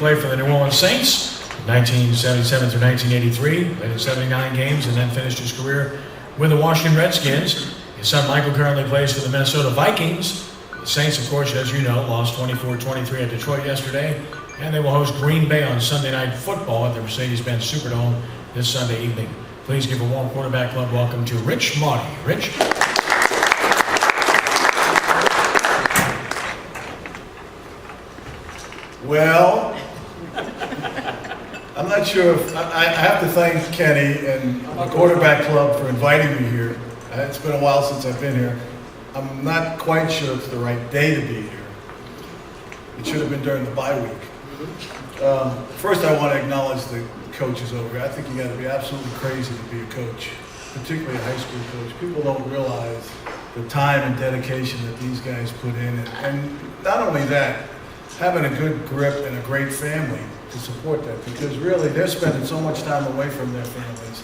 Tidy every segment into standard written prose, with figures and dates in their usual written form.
played for the New Orleans Saints, 1977 through 1983, played in 79 games, and then finished his career with the Washington Redskins. His son Michael currently plays for the Minnesota Vikings. The Saints, of course, as you know, lost 24-23 at Detroit yesterday, and they will host Green Bay on Sunday Night Football at the Mercedes-Benz Superdome this Sunday evening. Please give a warm Quarterback Club welcome to Rich Mauti. Rich? Well, I'm not sure if, I have to thank Kenny and the Quarterback Club for inviting me here. It's been a while since I've been here. I'm not quite sure it's the right day to be here. It should have been during the bye week. First, I want to acknowledge the coaches over here. I think you got to be absolutely crazy to be a coach, particularly a high school coach. People don't realize the time and dedication that these guys put in. And not only that, having a good grip and a great family to support that, because really they're spending so much time away from their families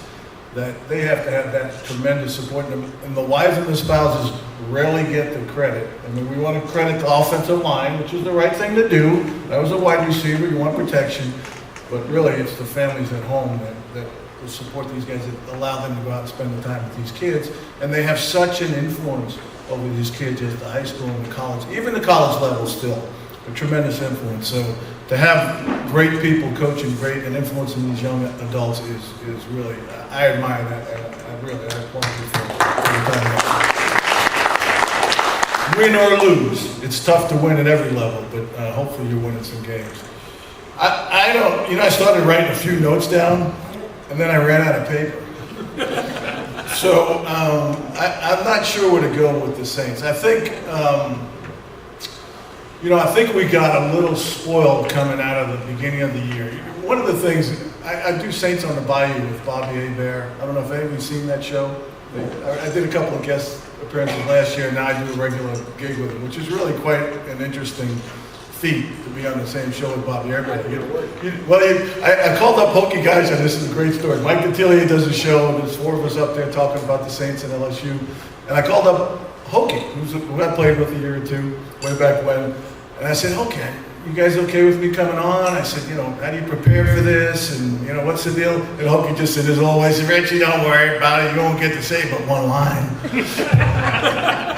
that they have to have that tremendous support. And the wives and the spouses rarely get the credit. I mean, we want to credit the offensive line, which is the right thing to do. That was a wide receiver, you want protection. But really, it's the families at home that will support these guys, that allow them to go out and spend the time with these kids. And they have such an influence over these kids at the high school and the college, even the college level still, a tremendous influence. So to have great people coaching great and influencing these young adults is really, I admire that. And I applaud you for the time. Win or lose, it's tough to win at every level, but hopefully you're winning some games. I started writing a few notes down, and then I ran out of paper. So I'm not sure where to go with the Saints. I think, I think we got a little spoiled coming out of the beginning of the year. One of the things, I do Saints on the Bayou with Bobby Hebert. I don't know if anybody's seen that show. I did a couple of guest appearances last year, and now I do a regular gig with him, which is really quite an interesting feat to be on the same show with Bobby Hebert. I called up Hokey guys, and this is a great story. Mike Detillier does a show, and there's four of us up there talking about the Saints and LSU. And I called up Hokey, who I played with a year or two, way back when. And I said, okay, you guys okay with me coming on? I said, how do you prepare for this? And, what's the deal? And Hokey just said, as always, Richie, don't worry about it. You won't get to say but one line.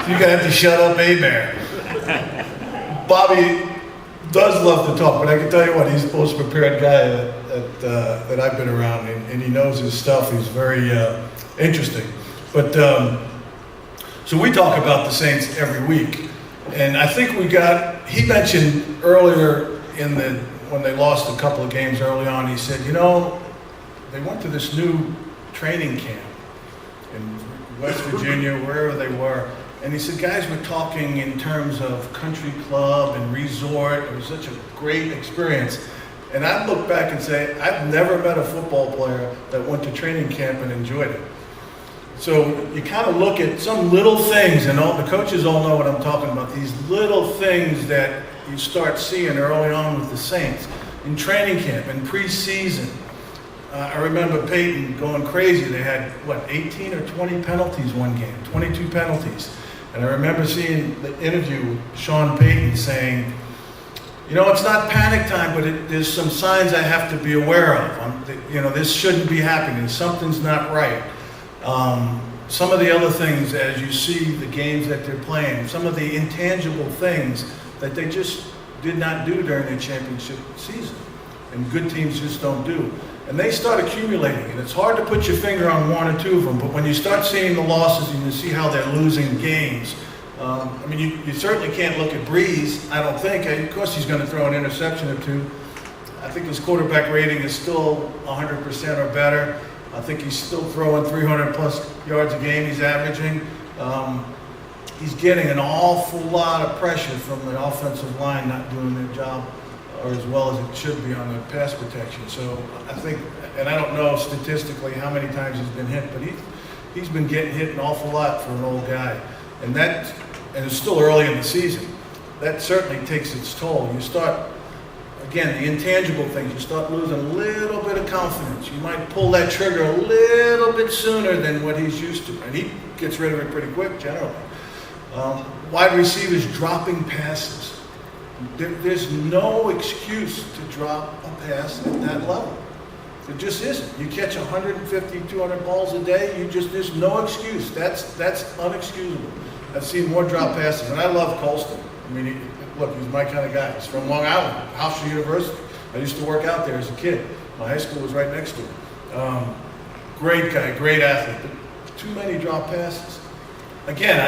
You're going to have to shut up, Hebert. Bobby does love to talk, but I can tell you what, he's the most prepared guy that I've been around, and he knows his stuff. He's very interesting. But so we talk about the Saints every week, and I think he mentioned earlier when they lost a couple of games early on, he said, they went to this new training camp in West Virginia, wherever they were. And he said, guys were talking in terms of country club and resort. It was such a great experience. And I look back and say, I've never met a football player that went to training camp and enjoyed it. So you kind of look at some little things, and all the coaches all know what I'm talking about, these little things that you start seeing early on with the Saints. In training camp, in preseason, I remember Peyton going crazy. They had, 18 or 20 penalties one game, 22 penalties. And I remember seeing the interview with Sean Payton saying, it's not panic time, but there's some signs I have to be aware of. This shouldn't be happening. Something's not right. Some of the other things, as you see the games that they're playing, some of the intangible things that they just did not do during their championship season. And good teams just don't do. And they start accumulating, and it's hard to put your finger on one or two of them, but when you start seeing the losses and you see how they're losing games, you certainly can't look at Breeze, I don't think. Of course he's going to throw an interception or two. I think his quarterback rating is still 100% or better. I think he's still throwing 300 plus yards a game he's averaging. He's getting an awful lot of pressure from the offensive line not doing their job or as well as it should be on the pass protection. So I think, and I don't know statistically how many times he's been hit, but he's been getting hit an awful lot for an old guy. And it's still early in the season. That certainly takes its toll. You start, again, the intangible things, you start losing a little bit of confidence. You might pull that trigger a little bit sooner than what he's used to. And he gets rid of it pretty quick generally. Wide receivers dropping passes. There's no excuse to drop a pass at that level. There just isn't. You catch 150, 200 balls a day, there's no excuse. That's unexcusable. I've seen more drop passes, and I love Colston. I mean, look, he's my kind of guy. He's from Long Island, Hofstra University. I used to work out there as a kid. My high school was right next to him. Great guy, great athlete, but too many drop passes. Again,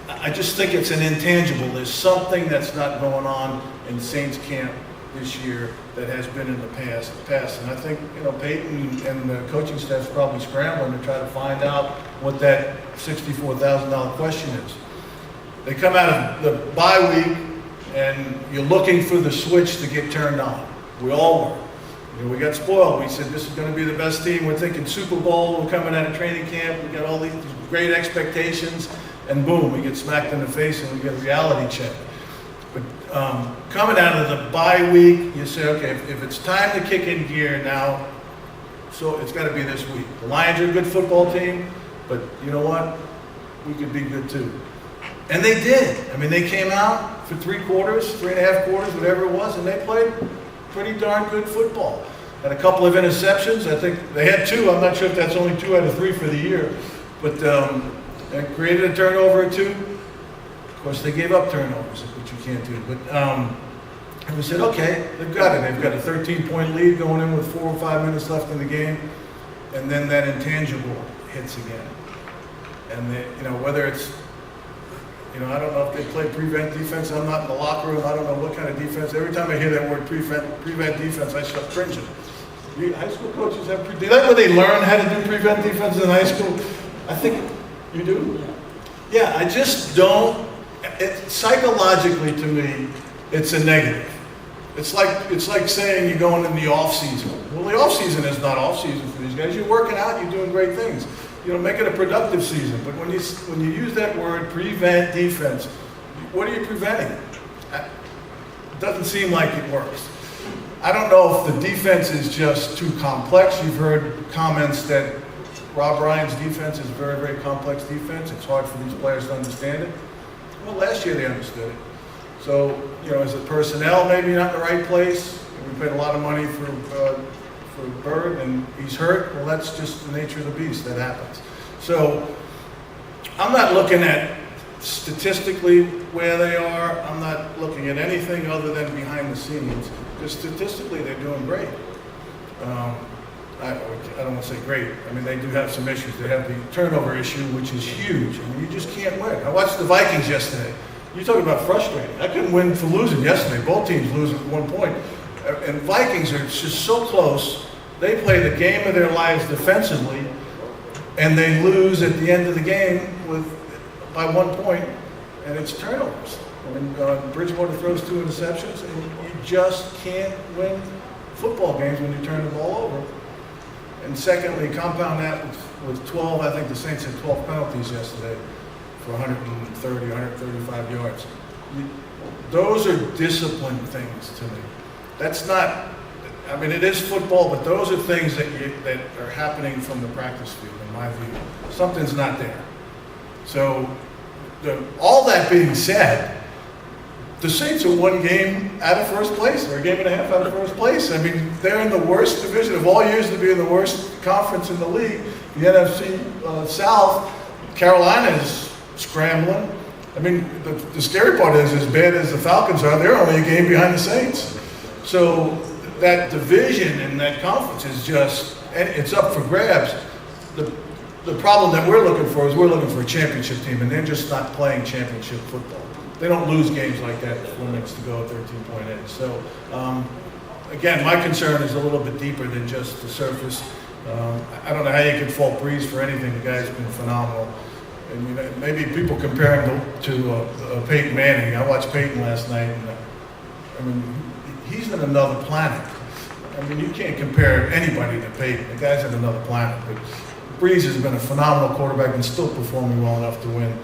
I just think it's an intangible. There's something that's not going on in Saints camp this year that has been in the past. And I think, Peyton and the coaching staff's probably scrambling to try to find out what that $64,000 question is. They come out of the bye week and you're looking for the switch to get turned on. We all were. We got spoiled. We said this is going to be the best team. We're thinking Super Bowl. We're coming out of training camp. We got all these great expectations. And boom, we get smacked in the face and we get a reality check. But coming out of the bye week, you say, okay, if it's time to kick in gear now, so it's got to be this week. The Lions are a good football team, but you know what? We could be good too. And they did. I mean, they came out for 3 quarters, 3.5 quarters, whatever it was, and they played pretty darn good football. Had a couple of interceptions. I think they had 2. I'm not sure if that's only 2 out of 3 for the year. But they created a turnover or 2. Of course, they gave up turnovers, which you can't do. But and we said, okay, they've got it. They've got a 13-point lead going in with 4 or 5 minutes left in the game. And then that intangible hits again. And they, whether it's, I don't know if they play prevent defense. I'm not in the locker room. I don't know what kind of defense. Every time I hear that word prevent defense, I start cringing. High school coaches have is that where they learn how to do prevent defense in high school? I think you do. Yeah, I just don't. Psychologically, to me, it's a negative. It's like saying you're going in the off season. Well, the off season is not off season for these guys. You're working out. You're doing great things. Make it a productive season. But when you use that word, prevent defense, what are you preventing? It doesn't seem like it works. I don't know if the defense is just too complex. You've heard comments that Rob Ryan's defense is a very, very complex defense. It's hard for these players to understand it. Well, last year they understood it. So, is the personnel maybe not in the right place? We paid a lot of money for Bird, and he's hurt. Well, that's just the nature of the beast. That happens. So I'm not looking at statistically where they are. I'm not looking at anything other than behind the scenes, because statistically they're doing great. I don't want to say great. I mean, they do have some issues. They have the turnover issue, which is huge. I mean, you just can't win. I watched the Vikings yesterday. You talk about frustrating. I couldn't win for losing yesterday. Both teams lose at 1 point. And Vikings are just so close. They play the game of their lives defensively, and they lose at the end of the game by 1 point, and it's turnovers. I mean, Bridgewater throws 2 interceptions, and you just can't win football games when you turn the ball over. And secondly, compound that with 12, I think the Saints had 12 penalties yesterday for 130, 135 yards. Those are discipline things to me. That's not, I mean, it is football, but those are things that are happening from the practice field, in my view. Something's not there. So, all that being said, the Saints are 1 game out of first place, or a game and a half out of first place. I mean, they're in the worst division of all years to be in the worst conference in the league. The NFC South, Carolina is scrambling. I mean, the scary part is, as bad as the Falcons are, they're only a game behind the Saints. So that division and that conference is just, it's up for grabs. The problem that we're looking for is we're looking for a championship team, and they're just not playing championship football. They don't lose games like that with 4 minutes to go, 13-point edge. So, again, my concern is a little bit deeper than just the surface. I don't know how you can fault Breeze for anything. The guy's been phenomenal. And maybe people compare him to Peyton Manning. I watched Peyton last night, and I mean, he's in another planet. I mean, you can't compare anybody to Peyton. The guy's in another planet. But Breeze has been a phenomenal quarterback and still performing well enough to win.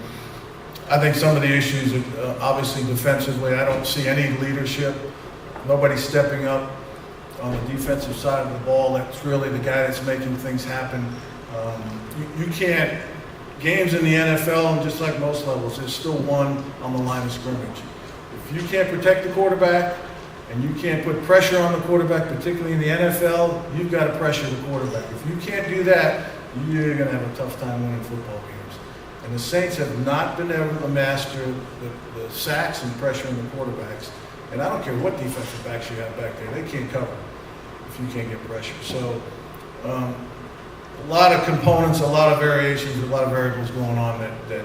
I think some of the issues, obviously defensively, I don't see any leadership. Nobody stepping up on the defensive side of the ball. That's really the guy that's making things happen. You can't, games in the NFL, and just like most levels, there's still one on the line of scrimmage. If you can't protect the quarterback and you can't put pressure on the quarterback, particularly in the NFL, you've got to pressure the quarterback. If you can't do that, you're going to have a tough time winning football games. And the Saints have not been able to master the sacks and pressuring the quarterbacks. And I don't care what defensive backs you have back there, they can't cover if you can't get pressure. So a lot of components, a lot of variations, a lot of variables going on that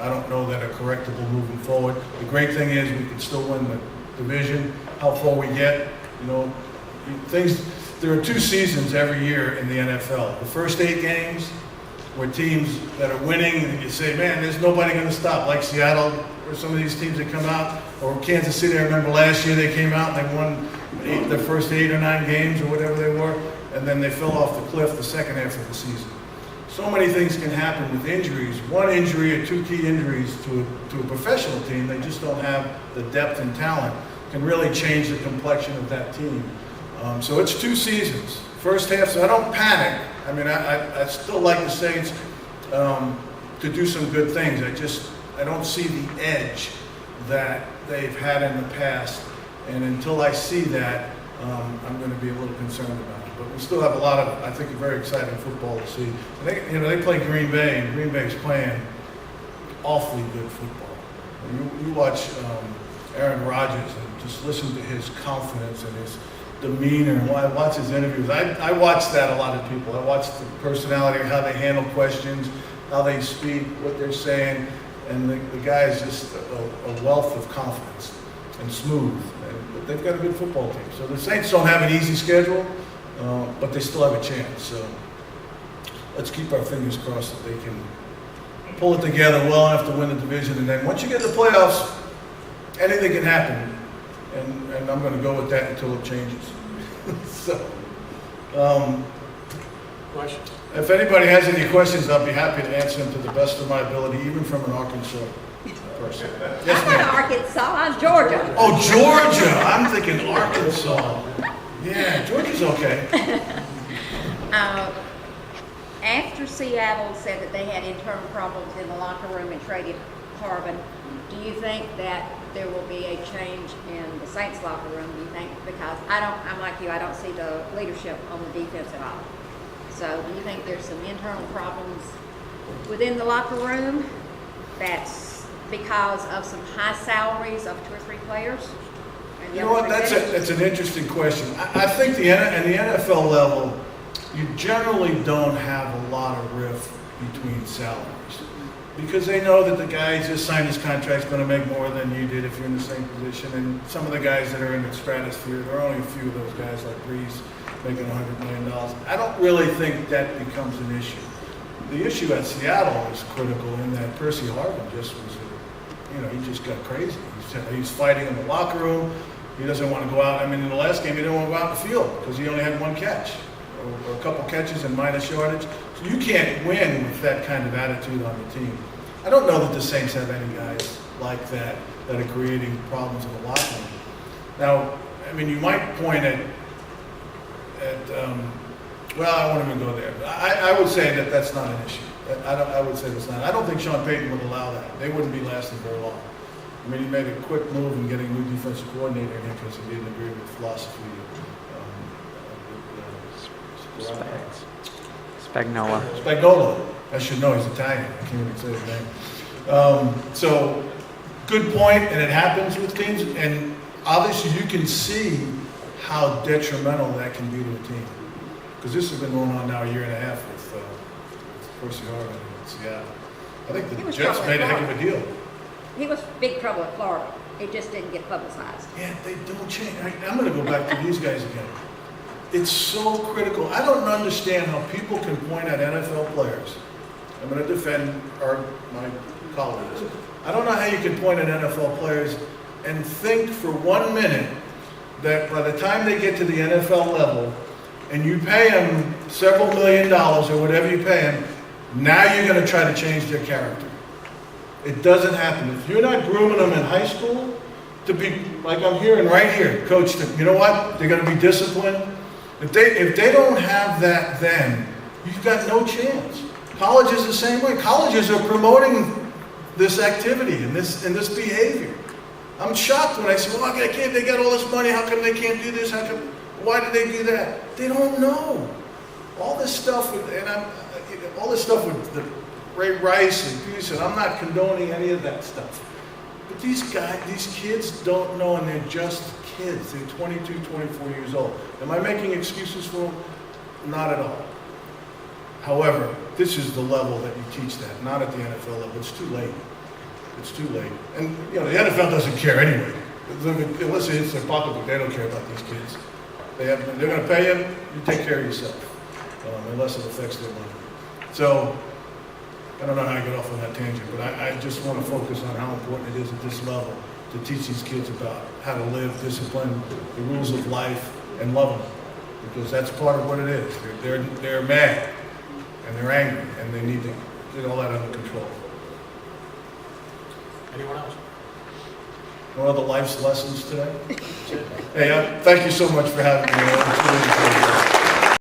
I don't know that are correctable moving forward. The great thing is we can still win the division. How far we get, there are 2 seasons every year in the NFL. The first 8 games where teams that are winning, and you say, man, there's nobody going to stop, like Seattle or some of these teams that come out, or Kansas City. I remember last year they came out and they won their first 8 or 9 games or whatever they were, and then they fell off the cliff the second half of the season. So many things can happen with injuries. One injury or 2 key injuries to a professional team, they just don't have the depth and talent, can really change the complexion of that team. So it's 2 seasons. First half, so I don't panic. I mean, I still like the Saints to do some good things. I don't see the edge that they've had in the past. And until I see that, I'm going to be a little concerned about it. But we still have a lot of, I think, a very exciting football to see. And they play Green Bay, and Green Bay's playing awfully good football. You watch Aaron Rodgers and just listen to his confidence and his demeanor, and I watch his interviews. I watch that a lot of people. I watch the personality, how they handle questions, how they speak, what they're saying, and the guy is just a wealth of confidence and smooth. But they've got a good football team. So the Saints don't have an easy schedule, but they still have a chance. So let's keep our fingers crossed that they can pull it together well enough to win the division. And then once you get to the playoffs, anything can happen. And I'm going to go with that until it changes. So, Questions? if anybody has any questions, I'll be happy to answer them to the best of my ability, even from an Arkansas person. Yes, I'm not ma'am. Arkansas, I'm Georgia. Oh, Georgia. I'm thinking Arkansas. Yeah, Georgia's okay. After Seattle said that they had internal problems in the locker room and traded Harbin, do you think that there will be a change in the Saints locker room? Do you think, because I'm like you, I don't see the leadership on the defense at all. So do you think there's some internal problems within the locker room that's because of some high salaries of 2 or 3 players? And the You know what? other three That's an interesting question. I think at the NFL level, you generally don't have a lot of rift between salaries, because they know that the guy who just signed his contract is going to make more than you did if you're in the same position. And some of the guys that are in the stratosphere, there are only a few of those guys like Breeze making $100 million. I don't really think that becomes an issue. The issue at Seattle is critical in that Percy Harvin just was, he just got crazy. He's fighting in the locker room. He doesn't want to go out. I mean, in the last game, he didn't want to go out in the field because he only had 1 catch or a couple catches and minus yardage. So you can't win with that kind of attitude on the team. I don't know that the Saints have any guys like that are creating problems in the locker room. Now, I mean, you might point at well, I won't even go there. I would say that that's not an issue. I would say that's not. I don't think Sean Payton would allow that. They wouldn't be lasting very long. I mean, he made a quick move in getting a new defensive coordinator in here because he didn't agree with the philosophy Spagnola. I should know, he's Italian. I can't even say his name. So, good point, and it happens with teams. And obviously, you can see how detrimental that can be to a team. Because this has been going on now a year and a half with Percy Harvin in Seattle. I think the Jets made a heck of a deal. He was big trouble at Florida. It just didn't get publicized. Yeah, they don't change. I'm going to go back to these guys again. It's so critical. I don't understand how people can point at NFL players. I'm going to defend my colleagues. I don't know how you can point at NFL players and think for 1 minute that by the time they get to the NFL level and you pay them several $1 million or whatever you pay them, now you're going to try to change their character. It doesn't happen. If you're not grooming them in high school to be, like I'm hearing right here, coach, you know what? They're going to be disciplined. If they don't have that then, you've got no chance. College is the same way. Colleges are promoting this activity and this behavior. I'm shocked when I say, well, they got all this money, how come they can't do this? Why did they do that? They don't know. All this stuff with, all this stuff with the Ray Rice and Peterson, I'm not condoning any of that stuff. But these kids don't know, and they're just kids. They're 22, 24 years old. Am I making excuses for them? Not at all. However, this is the level that you teach that, not at the NFL level. It's too late. It's too late. And, the NFL doesn't care anyway. Unless it hits their pocketbook, they don't care about these kids. They're going to pay them, you take care of yourself, unless it affects their money. So, I don't know how I get off on that tangent, but I just want to focus on how important it is at this level to teach these kids about how to live, discipline, the rules of life, and love them. Because that's part of what it is. They're mad, and they're angry, and they need to get all that under control. Anyone else? One of the life's lessons today? Hey, thank you so much for having me. It's really cool.